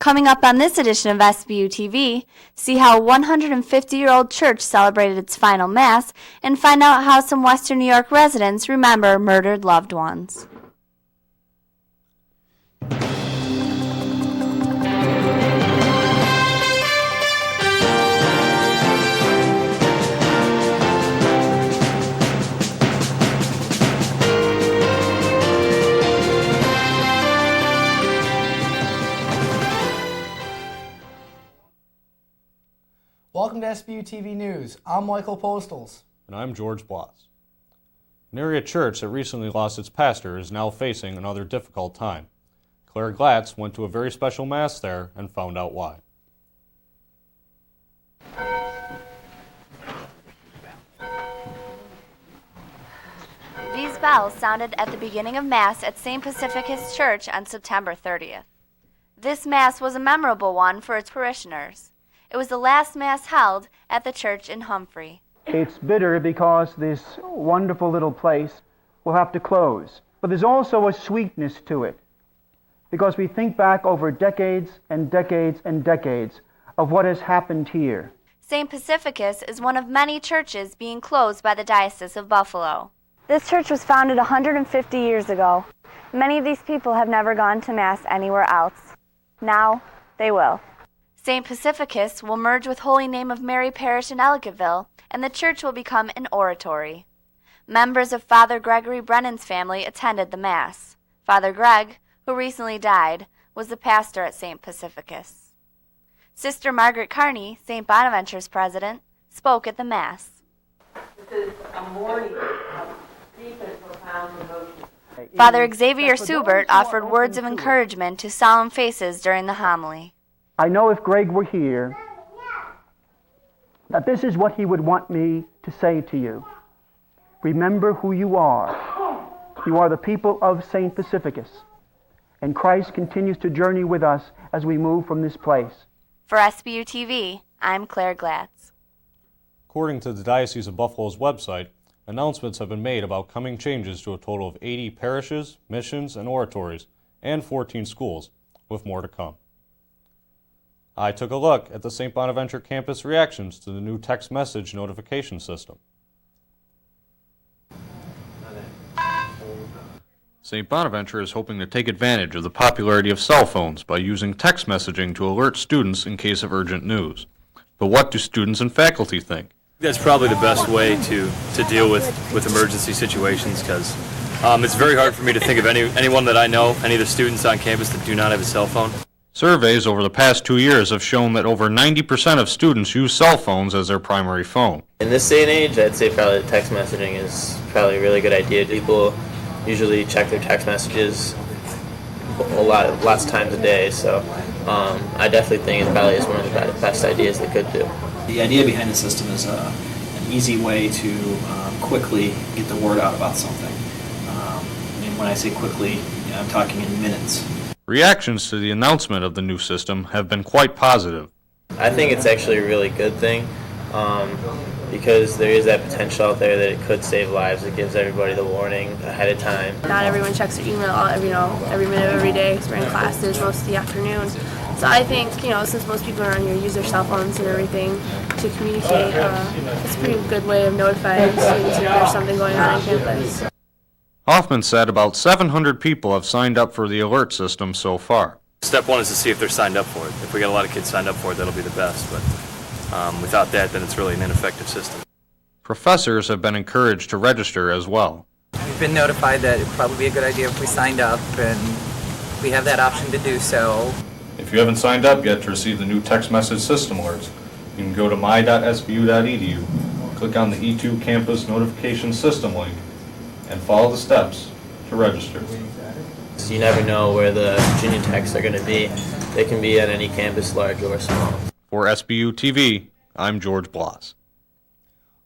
Coming up on this edition of Sbu TV, see how a 150-year-old church celebrated its final Mass and find out how some Western New York residents remember murdered loved ones. Welcome to Sbu TV News. I'm Michael Postles. And I'm George Blas. An area church that recently lost its pastor is now facing another difficult time. Claire Glatz went to a very special Mass there and found out why. These bells sounded at the beginning of Mass at St. Pacificus Church on September 30th. This Mass was a memorable one for its parishioners. It was the last Mass held at the church in Humphrey. It's bitter because this wonderful little place will have to close. But there's also a sweetness to it, because we think back over decades and decades and decades of what has happened here. St. Pacificus is one of many churches being closed by the Diocese of Buffalo. This church was founded 150 years ago. Many of these people have never gone to Mass anywhere else. Now they will. St. Pacificus will merge with Holy Name of Mary Parish in Ellicottville, and the church will become an oratory. Members of Father Gregory Brennan's family attended the Mass. Father Greg, who recently died, was the pastor at St. Pacificus. Sister Margaret Carney, St. Bonaventure's president, spoke at the Mass. This is a morning of deep and profound devotion. Father Xavier Seubert offered words of encouragement to solemn faces during the homily. I know if Greg were here, that this is what he would want me to say to you. Remember who you are. You are the people of St. Pacificus, and Christ continues to journey with us as we move from this place. For Sbu TV, I'm Claire Glatz. According to the Diocese of Buffalo's website, announcements have been made about coming changes to a total of 80 parishes, missions, and oratories, and 14 schools, with more to come. I took a look at the St. Bonaventure campus reactions to the new text message notification system. St. Bonaventure is hoping to take advantage of the popularity of cell phones by using text messaging to alert students in case of urgent news. But what do students and faculty think? That's probably the best way to deal with emergency situations, because it's very hard for me to think of anyone that I know, any of the students on campus that do not have a cell phone. Surveys over the past 2 years have shown that over 90% of students use cell phones as their primary phone. In this day and age, I'd say probably text messaging is probably a really good idea. People usually check their text messages lots of times a day, so I definitely think it probably is one of the best ideas they could do. The idea behind the system is an easy way to quickly get the word out about something. And when I say quickly, I'm talking in minutes. Reactions to the announcement of the new system have been quite positive. I think it's actually a really good thing because there is that potential out there that it could save lives. It gives everybody the warning ahead of time. Not everyone checks their email every minute of every day during classes, most of the afternoon. So I think, since most people around here use their cell phones and everything to communicate, it's a pretty good way of notifying students if there's something going on campus. Hoffman said about 700 people have signed up for the alert system so far. Step one is to see if they're signed up for it. If we get a lot of kids signed up for it, that'll be the best. But without that, then it's really an ineffective system. Professors have been encouraged to register as well. We've been notified that it'd probably be a good idea if we signed up, and we have that option to do so. If you haven't signed up yet to receive the new text message system alerts, you can go to my.sbu.edu, click on the E2 Campus Notification System link, and follow the steps to register. You never know where the Virginia techs are going to be. They can be at any campus, large or small. For Sbu TV, I'm George Blas.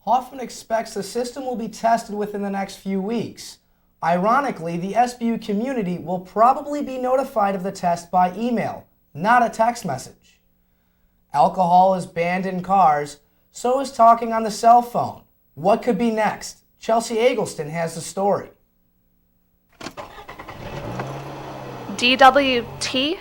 Hoffman expects the system will be tested within the next few weeks. Ironically, the Sbu community will probably be notified of the test by email, not a text message. Alcohol is banned in cars, so is talking on the cell phone. What could be next? Chelsea Eggleston has the story. DWT?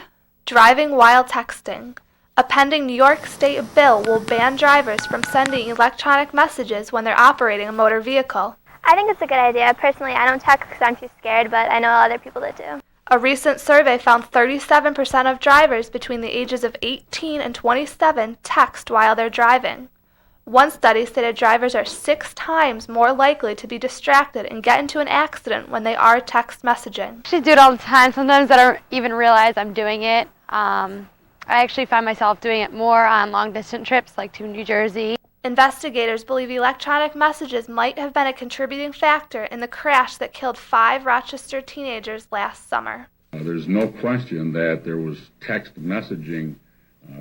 Driving while texting. A pending New York State bill will ban drivers from sending electronic messages when they're operating a motor vehicle. I think it's a good idea. Personally, I don't text because I'm too scared, but I know other people that do. A recent survey found 37% of drivers between the ages of 18 and 27 text while they're driving. One study stated drivers are 6 times more likely to be distracted and get into an accident when they are text messaging. I actually do it all the time. Sometimes I don't even realize I'm doing it. I actually find myself doing it more on long-distance trips, like to New Jersey. Investigators believe electronic messages might have been a contributing factor in the crash that killed 5 Rochester teenagers last summer. There's no question that there was text messaging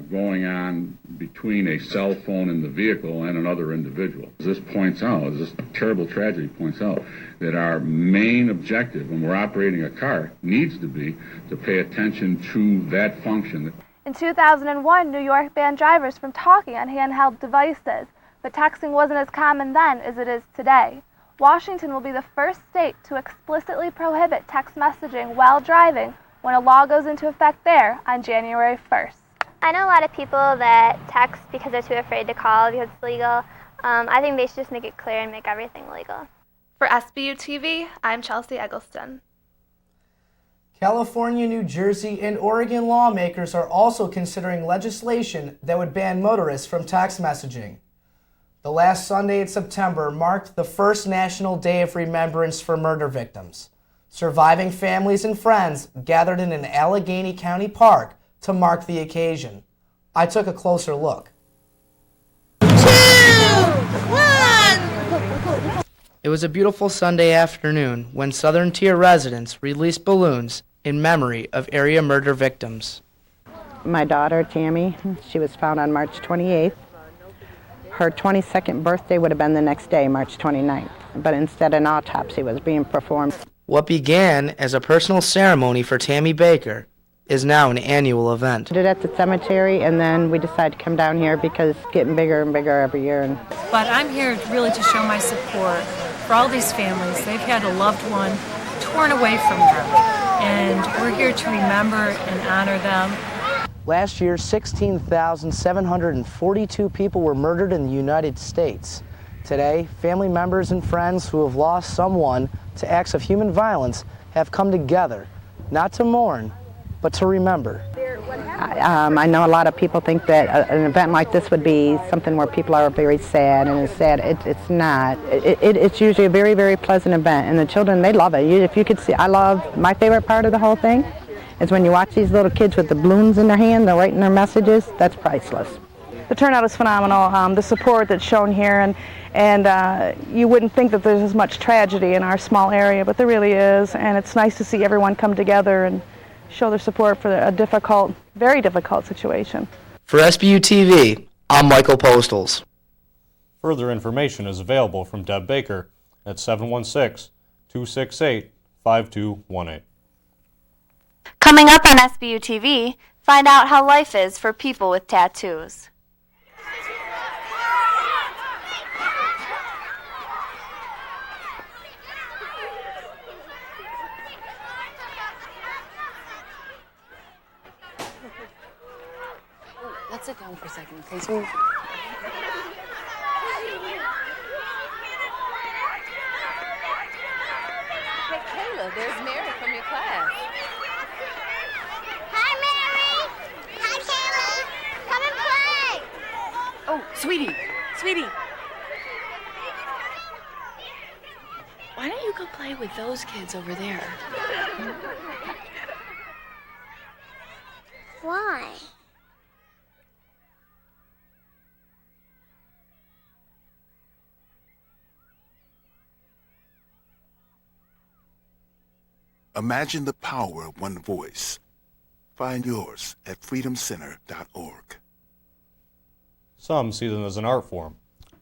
going on between a cell phone in the vehicle and another individual. This points out, this terrible tragedy points out, that our main objective when we're operating a car needs to be to pay attention to that function. In 2001, New York banned drivers from talking on handheld devices, but texting wasn't as common then as it is today. Washington will be the first state to explicitly prohibit text messaging while driving when a law goes into effect there on January 1st. I know a lot of people that text because they're too afraid to call because it's legal. I think they should just make it clear and make everything legal. For Sbu TV, I'm Chelsea Eggleston. California, New Jersey, and Oregon lawmakers are also considering legislation that would ban motorists from text messaging. The last Sunday in September marked the first National Day of Remembrance for murder victims. Surviving families and friends gathered in an Allegheny County park to mark the occasion. I took a closer look. 2, 1. It was a beautiful Sunday afternoon when Southern Tier residents released balloons in memory of area murder victims. My daughter, Tammy, she was found on March 28th. Her 22nd birthday would have been the next day, March 29th, but instead an autopsy was being performed. What began as a personal ceremony for Tammy Baker is now an annual event. We did it at the cemetery, and then we decided to come down here because it's getting bigger and bigger every year. But I'm here really to show my support for all these families. They've had a loved one torn away from them, and we're here to remember and honor them. Last year, 16,742 people were murdered in the United States. Today, family members and friends who have lost someone to acts of human violence have come together, not to mourn, but to remember. I know a lot of people think that an event like this would be something where people are very sad, and it's sad. It's not. It's usually a very, very pleasant event, and the children, they love it. If you could see, my favorite part of the whole thing is when you watch these little kids with the balloons in their hand, they're writing their messages. That's priceless. The turnout is phenomenal. The support that's shown here, and you wouldn't think that there's as much tragedy in our small area, but there really is, and it's nice to see everyone come together and show their support for a difficult, very difficult situation. For Sbu TV, I'm Michael Postles. Further information is available from Deb Baker at 716-268-5218. Coming up on Sbu TV, find out how life is for people with tattoos. Let's sit down for a second, okay? So Hey, Kayla, there's Mary from your class. Hi, Mary. Hi, Kayla. Come and play. Oh, sweetie. Why don't you go play with those kids over there? Why? Imagine the power of one voice. Find yours at freedomcenter.org. Some see them as an art form.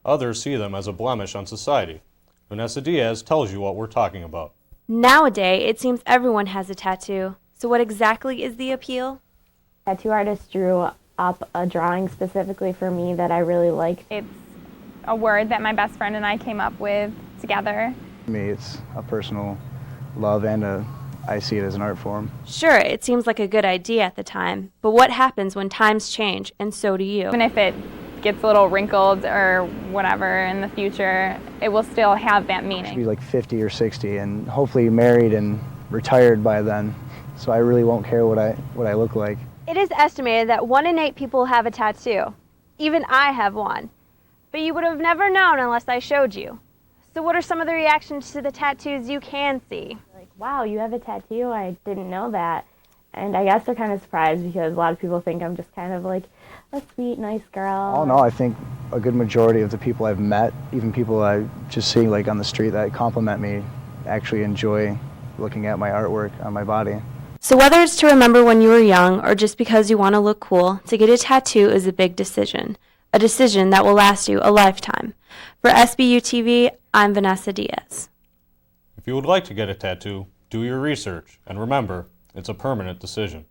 Others see them as a blemish on society. Vanessa Diaz tells you what we're talking about. Nowadays, it seems everyone has a tattoo. So what exactly is the appeal? Tattoo artist drew up a drawing specifically for me that I really liked. It's a word that my best friend and I came up with together. To me, it's a personal love and a I see it as an art form. Sure, it seems like a good idea at the time, but what happens when times change, and so do you? Even if it gets a little wrinkled or whatever in the future, it will still have that meaning. I'll be like 50 or 60 and hopefully married and retired by then, so I really won't care what I look like. It is estimated that 1 in 8 people have a tattoo. Even I have one. But you would have never known unless I showed you. So what are some of the reactions to the tattoos you can see? Like, wow, you have a tattoo? I didn't know that. And I guess they're kind of surprised because a lot of people think I'm just kind of like a sweet, nice girl. Oh no, I think a good majority of the people I've met, even people I just see like on the street that compliment me, actually enjoy looking at my artwork on my body. So whether it's to remember when you were young or just because you want to look cool, to get a tattoo is a big decision. A decision that will last you a lifetime. For Sbu TV, I'm Vanessa Diaz. If you would like to get a tattoo, do your research, and remember, it's a permanent decision.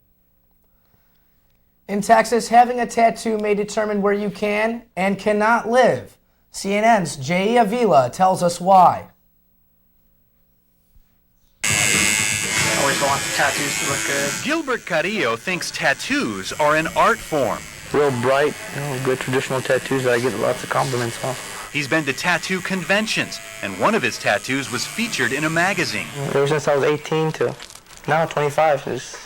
In Texas, having a tattoo may determine where you can and cannot live. CNN's Jaie Avila tells us why. Always want the tattoos to look good. Gilbert Carrillo thinks tattoos are an art form. Real bright, good traditional tattoos that I get lots of compliments on. He's been to tattoo conventions, and one of his tattoos was featured in a magazine. Ever since I was 18 to now 25, just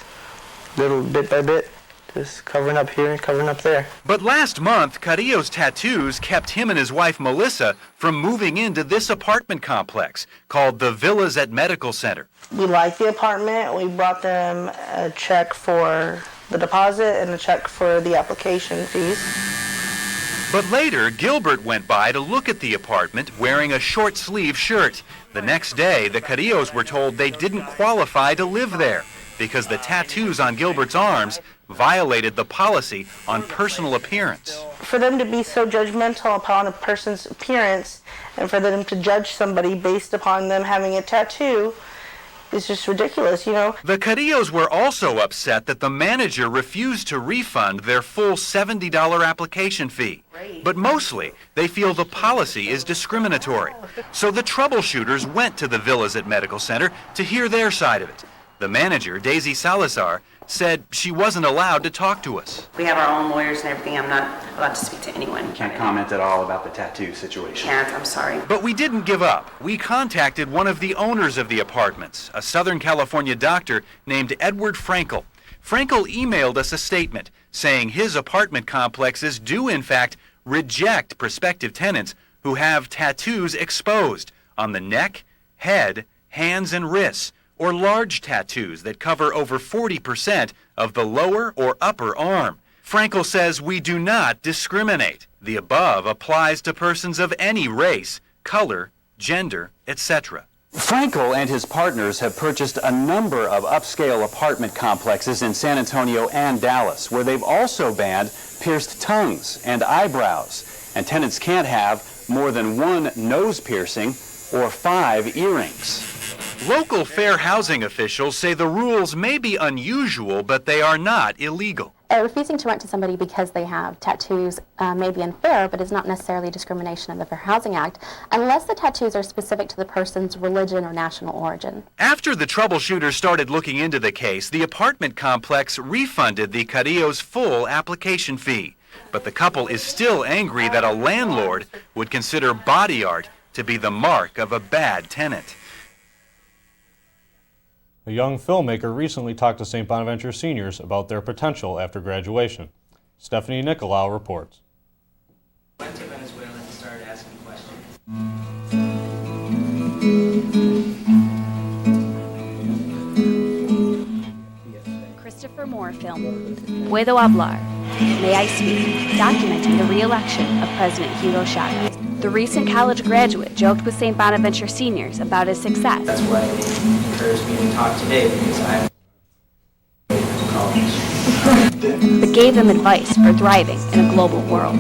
little bit by bit, just covering up here and covering up there. But last month, Carrillo's tattoos kept him and his wife Melissa from moving into this apartment complex called the Villas at Medical Center. We liked the apartment. We brought them a check for the deposit and a check for the application fees. But later, Gilbert went by to look at the apartment wearing a short-sleeve shirt. The next day, the Carrillos were told they didn't qualify to live there because the tattoos on Gilbert's arms violated the policy on personal appearance. For them to be so judgmental upon a person's appearance and for them to judge somebody based upon them having a tattoo is just ridiculous, you know. The Carrillos were also upset that the manager refused to refund their full $70 application fee. But mostly, they feel the policy is discriminatory. So the troubleshooters went to the Villas at Medical Center to hear their side of it. The manager, Daisy Salazar, said she wasn't allowed to talk to us. We have our own lawyers and everything. I'm not allowed to speak to anyone. Can't comment at all about the tattoo situation. Can't, I'm sorry. But we didn't give up. We contacted one of the owners of the apartments, a Southern California doctor named Edward Frankel. Frankel emailed us a statement saying his apartment complexes do in fact reject prospective tenants who have tattoos exposed on the neck, head, hands, and wrists, or large tattoos that cover over 40% of the lower or upper arm. Frankel says we do not discriminate. The above applies to persons of any race, color, gender, etc. Frankel and his partners have purchased a number of upscale apartment complexes in San Antonio and Dallas, where they've also banned pierced tongues and eyebrows, and tenants can't have more than 1 nose piercing or 5 earrings. Local fair housing officials say the rules may be unusual, but they are not illegal. Refusing to rent to somebody because they have tattoos may be unfair, but is not necessarily discrimination of the Fair Housing Act, unless the tattoos are specific to the person's religion or national origin. After the troubleshooters started looking into the case, the apartment complex refunded the Carrillos' full application fee. But the couple is still angry that a landlord would consider body art to be the mark of a bad tenant. A young filmmaker recently talked to St. Bonaventure seniors about their potential after graduation. Stephanie Nikolaou reports. Went to Venezuela and started asking questions. Christopher Moore film, Puedo Hablar, May I Speak, documenting the re-election of President Hugo Chavez. The recent college graduate joked with St. Bonaventure seniors about his success. That's why they encouraged me to talk today, because I'm in college. But gave them advice for thriving in a global world.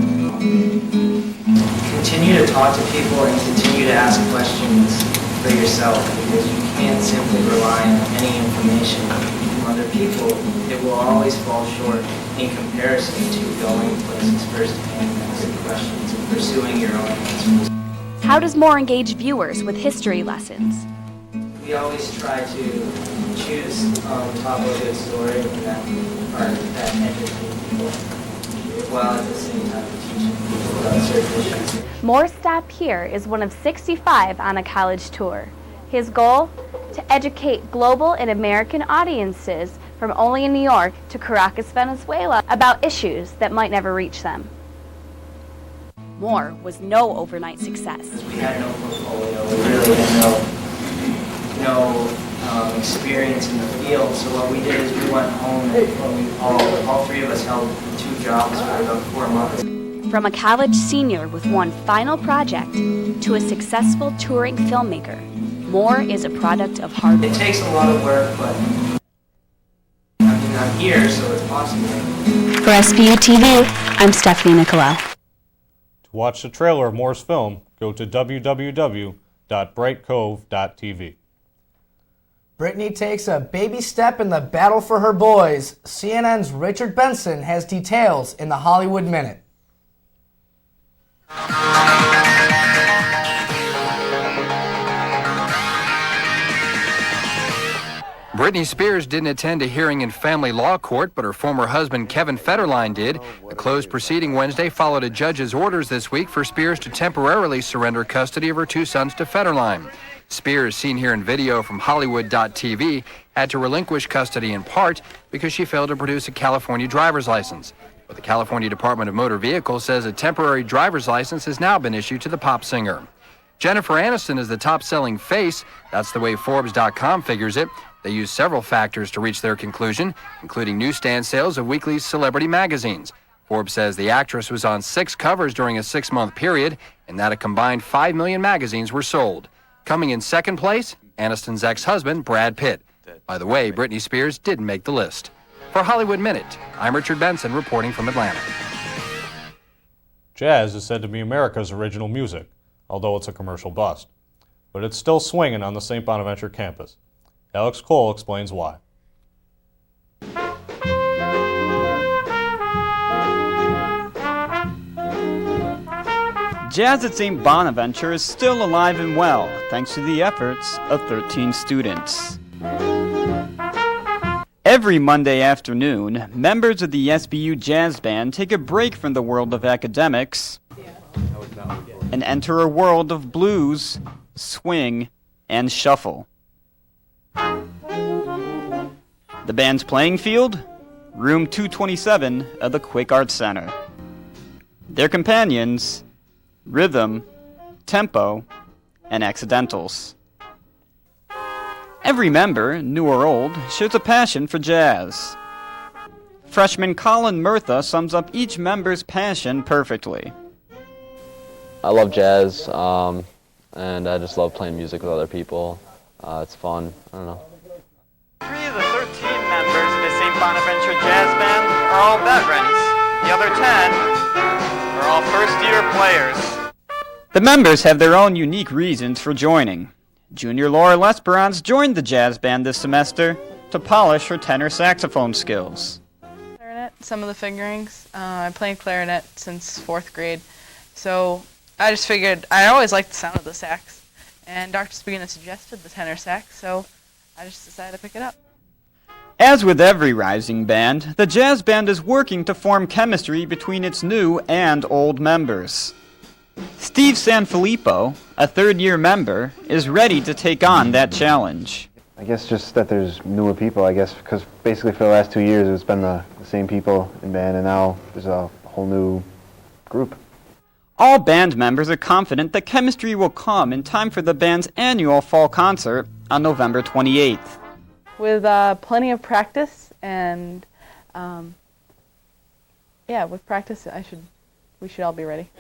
Continue to talk to people and continue to ask questions for yourself, because you can't simply rely on any information from other people. It will always fall short in comparison to going places firsthand and asking questions and pursuing your own answers. How does Moore engage viewers with history lessons? we always try to choose top of a good story that entertains people, while at the same time teaching people about certain issues. Moore's stop here is one of 65 on a college tour. His goal? To educate global and American audiences from only in New York to Caracas, Venezuela, about issues that might never reach them. Moore was no overnight success. We had no portfolio, we really had no experience in the field, so what we did is we went home and all three of us held 2 jobs for about 4 months. From a college senior with one final project to a successful touring filmmaker, Moore is a product of hard work. It takes a lot of work, but I'm here, so it's possible. For Sbu Tv, I'm Stephanie Nikolaou. To watch the trailer of Moore's film, go to www.brightcove.tv. Britney takes a baby step in the battle for her boys. CNN's Richard Benson has details in the Hollywood Minute. Britney Spears didn't attend a hearing in family law court, but her former husband Kevin Federline did. The closed proceeding Wednesday followed a judge's orders this week for Spears to temporarily surrender custody of her 2 sons to Federline. Spears, seen here in video from Hollywood.tv, had to relinquish custody in part because she failed to produce a California driver's license. But the California Department of Motor Vehicles says a temporary driver's license has now been issued to the pop singer. Jennifer Aniston is the top-selling face. That's the way Forbes.com figures it. They use several factors to reach their conclusion, including newsstand sales of weekly celebrity magazines. Forbes says the actress was on 6 covers during a 6-month period, and that a combined 5 million magazines were sold. Coming in second place, Aniston's ex-husband, Brad Pitt. By the way, Britney Spears didn't make the list. For Hollywood Minute, I'm Richard Benson reporting from Atlanta. Jazz is said to be America's original music, although it's a commercial bust. But it's still swinging on the St. Bonaventure campus. Alex Cole explains why. Jazz at St. Bonaventure is still alive and well, thanks to the efforts of 13 students. Every Monday afternoon, members of the SBU Jazz Band take a break from the world of academics and enter a world of blues, swing, and shuffle. The band's playing field? Room 227 of the Quick Arts Center. Their companions? Rhythm, tempo, and accidentals. Every member, new or old, shares a passion for jazz. Freshman Colin Murtha sums up each member's passion perfectly. I love jazz, and I just love playing music with other people. It's fun. I don't know. 3 of the 13 members of the St. Bonaventure Jazz Band are all veterans. The other 10 are all first-year players. The members have their own unique reasons for joining. Junior Laura Lesperance joined the jazz band this semester to polish her tenor saxophone skills. Clarinet, some of the fingerings. I played clarinet since 4th grade, so I just figured I always liked the sound of the sax, and Dr. Spagina suggested the tenor sax, so I just decided to pick it up. As with every rising band, the jazz band is working to form chemistry between its new and old members. Steve Sanfilippo, a 3rd-year member, is ready to take on that challenge. I guess just that there's newer people, I guess, because basically for the last 2 years it's been the same people in band, and now there's a whole new group. All band members are confident that chemistry will come in time for the band's annual fall concert on November 28th. With plenty of practice and, with practice, we should all be ready.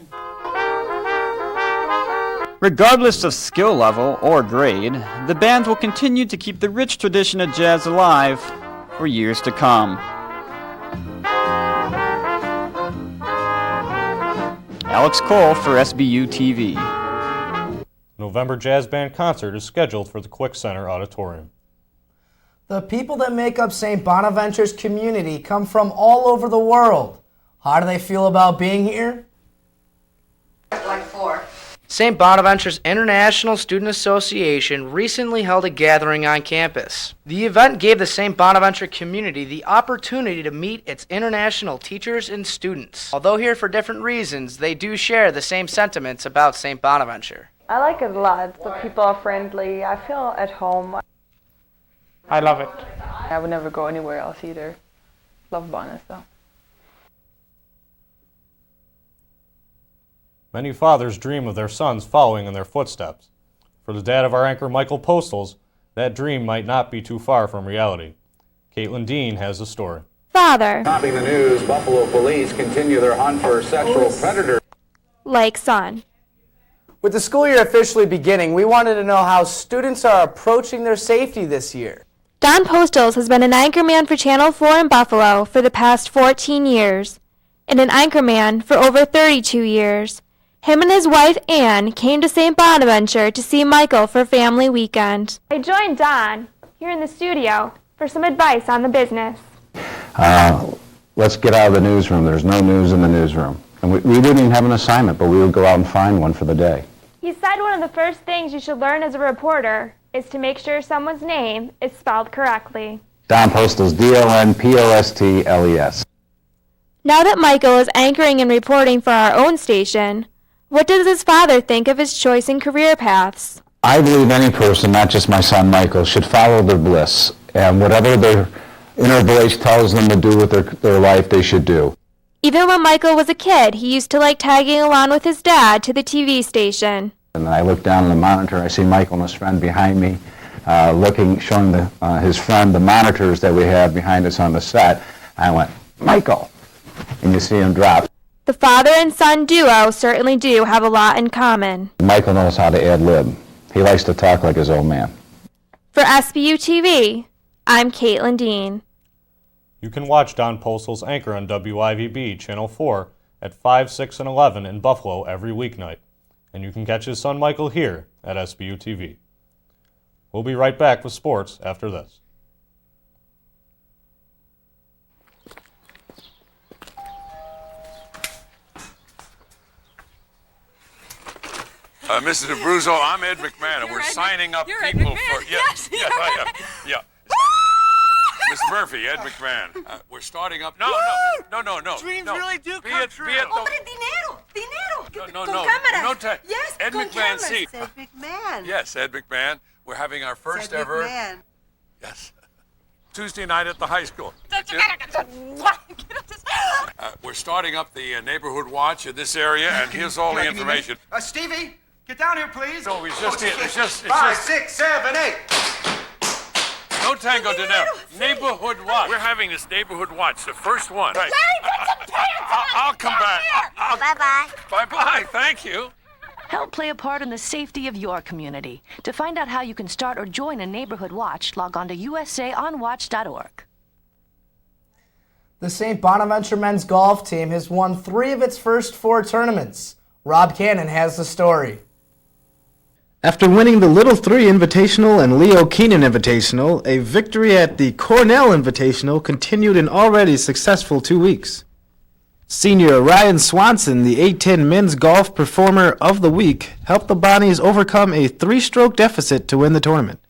Regardless of skill level or grade, the band will continue to keep the rich tradition of jazz alive for years to come. Alex Cole for SBU TV. November Jazz Band concert is scheduled for the Quick Center Auditorium. The people that make up St. Bonaventure's community come from all over the world. How do they feel about being here? Like 4. St. Bonaventure's International Student Association recently held a gathering on campus. The event gave the St. Bonaventure community the opportunity to meet its international teachers and students. Although here for different reasons, they do share the same sentiments about St. Bonaventure. I like it a lot. The people are friendly. I feel at home. I love it. I would never go anywhere else either. Love Bonus though. Many fathers dream of their sons following in their footsteps. For the dad of our anchor, Michael Postles, that dream might not be too far from reality. Caitlin Dean has the story. Father. Topping the news, Buffalo police continue their hunt for sexual predators. Like son. With the school year officially beginning, we wanted to know how students are approaching their safety this year. Don Postles has been an anchorman for Channel 4 in Buffalo for the past 14 years, and an anchorman for over 32 years. Him and his wife, Ann, came to St. Bonaventure to see Michael for family weekend. I joined Don here in the studio for some advice on the business. Let's get out of the newsroom. There's no news in the newsroom. And we didn't even have an assignment, but we would go out and find one for the day. He said one of the first things you should learn as a reporter is to make sure someone's name is spelled correctly. Don Postles, D-O-N-P-O-S-T-L-E-S. Now that Michael is anchoring and reporting for our own station, what does his father think of his choice in career paths? I believe any person, not just my son Michael, should follow their bliss. And whatever their inner voice tells them to do with their life, they should do. Even when Michael was a kid, he used to like tagging along with his dad to the TV station. And then I look down at the monitor, I see Michael and his friend behind me, showing his friend the monitors that we have behind us on the set. I went, Michael! And you see him drop. The father and son duo certainly do have a lot in common. Michael knows how to ad-lib. He likes to talk like his old man. For Sbu TV, I'm Caitlin Dean. You can watch Don Postles anchor on WIVB Channel 4 at 5, 6, and 11 in Buffalo every weeknight. And you can catch his son Michael here at Sbu TV. We'll be right back with sports after this. Mr. DeBruzzo, I'm Ed McMahon, and we're signing up people for... Yes, I am. Yeah. Mr. Murphy, Ed McMahon. We're starting up... No. Dreams really do come true. Dinero. No. Cámaras. Yes, Ed con McMahon, cameras. see. Ed McMahon. Yes, Ed McMahon. We're having our first Ed ever... McMahon. Yes. Tuesday night at the high school. We're starting up the neighborhood watch in this area, and here's all the information. Stevie, get down here, please. No, it's just... 5, 6, 7, 8. No Tango Dinero. Neighborhood watch. We're having this neighborhood watch, the first one. Right. Larry, put some pants on. I'll come back. Bye-bye. Bye-bye. Thank you. Help play a part in the safety of your community. To find out how you can start or join a neighborhood watch, log on to usaonwatch.org. The St. Bonaventure men's golf team has won 3 of its first 4 tournaments. Rob Cannon has the story. After winning the Little 3 Invitational and Leo Keenan Invitational, a victory at the Cornell Invitational continued an already successful 2 weeks. Senior Ryan Swanson, the A10 Men's Golf Performer of the Week, helped the Bonnies overcome a 3-stroke deficit to win the tournament.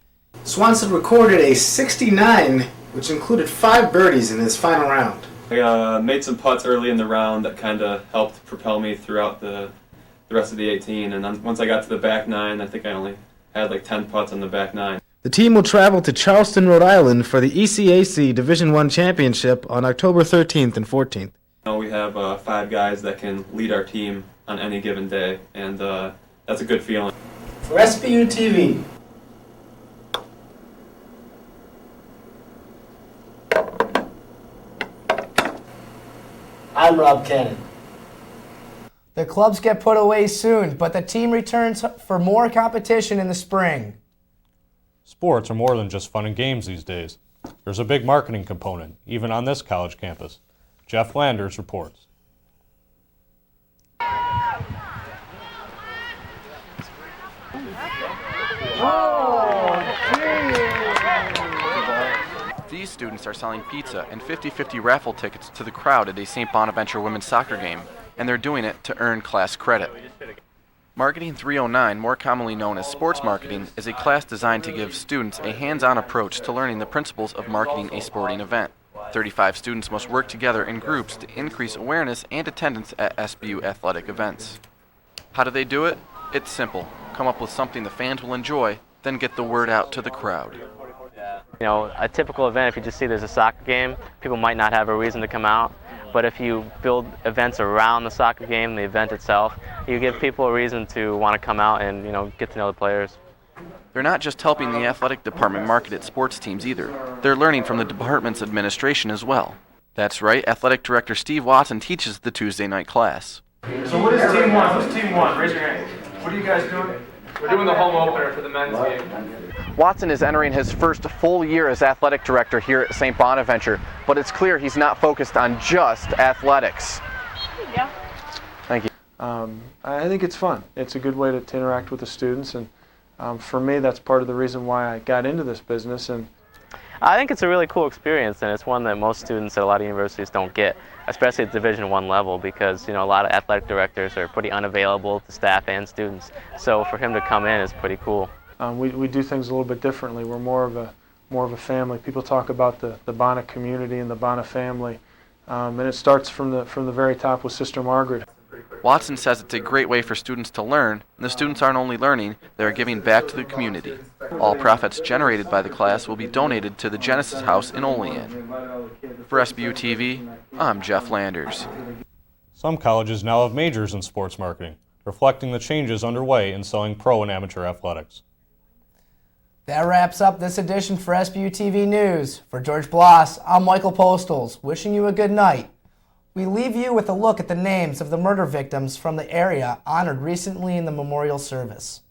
Swanson recorded a 69, which included 5 birdies in his final round. I made some putts early in the round that kind of helped propel me throughout the rest of the 18, and then once I got to the back 9, I think I only had like 10 putts on the back 9. The team will travel to Charleston, Rhode Island for the ECAC Division I Championship on October 13th and 14th. We have 5 guys that can lead our team on any given day, and that's a good feeling. For Sbu TV, I'm Rob Cannon. The clubs get put away soon, but the team returns for more competition in the spring. Sports are more than just fun and games these days. There's a big marketing component, even on this college campus. Jeff Landers reports. These students are selling pizza and 50-50 raffle tickets to the crowd at a St. Bonaventure women's soccer game, and they're doing it to earn class credit. Marketing 309, more commonly known as sports marketing, is a class designed to give students a hands-on approach to learning the principles of marketing a sporting event. 35 students must work together in groups to increase awareness and attendance at SBU athletic events. How do they do it? It's simple. Come up with something the fans will enjoy, then get the word out to the crowd. You know, a typical event, if you just see there's a soccer game, people might not have a reason to come out. But if you build events around the soccer game, the event itself, you give people a reason to want to come out and, you know, get to know the players. They're not just helping the athletic department market its sports teams either. They're learning from the department's administration as well. That's right, Athletic Director Steve Watson teaches the Tuesday night class. So what is Team 1? Who's Team 1? Raise your hand. What are you guys doing? We're doing the home opener for the men's game. Watson is entering his first full year as athletic director here at St. Bonaventure, but it's clear he's not focused on just athletics. Yeah. Thank you. I think it's fun. It's a good way to interact with the students, and for me, that's part of the reason why I got into this business. And I think it's a really cool experience, and it's one that most students at a lot of universities don't get, especially at Division I level, because, you know, a lot of athletic directors are pretty unavailable to staff and students. So for him to come in is pretty cool. We do things a little bit differently. We're more of a family. People talk about the Bona community and the Bona family, and it starts from the very top with Sister Margaret. Watson says it's a great way for students to learn, and the students aren't only learning, they're giving back to the community. All profits generated by the class will be donated to the Genesis House in Olean. For Sbu TV, I'm Jeff Landers. Some colleges now have majors in sports marketing, reflecting the changes underway in selling pro and amateur athletics. That wraps up this edition for Sbu TV News. For George Blas, I'm Michael Postles, wishing you a good night. We leave you with a look at the names of the murder victims from the area honored recently in the memorial service.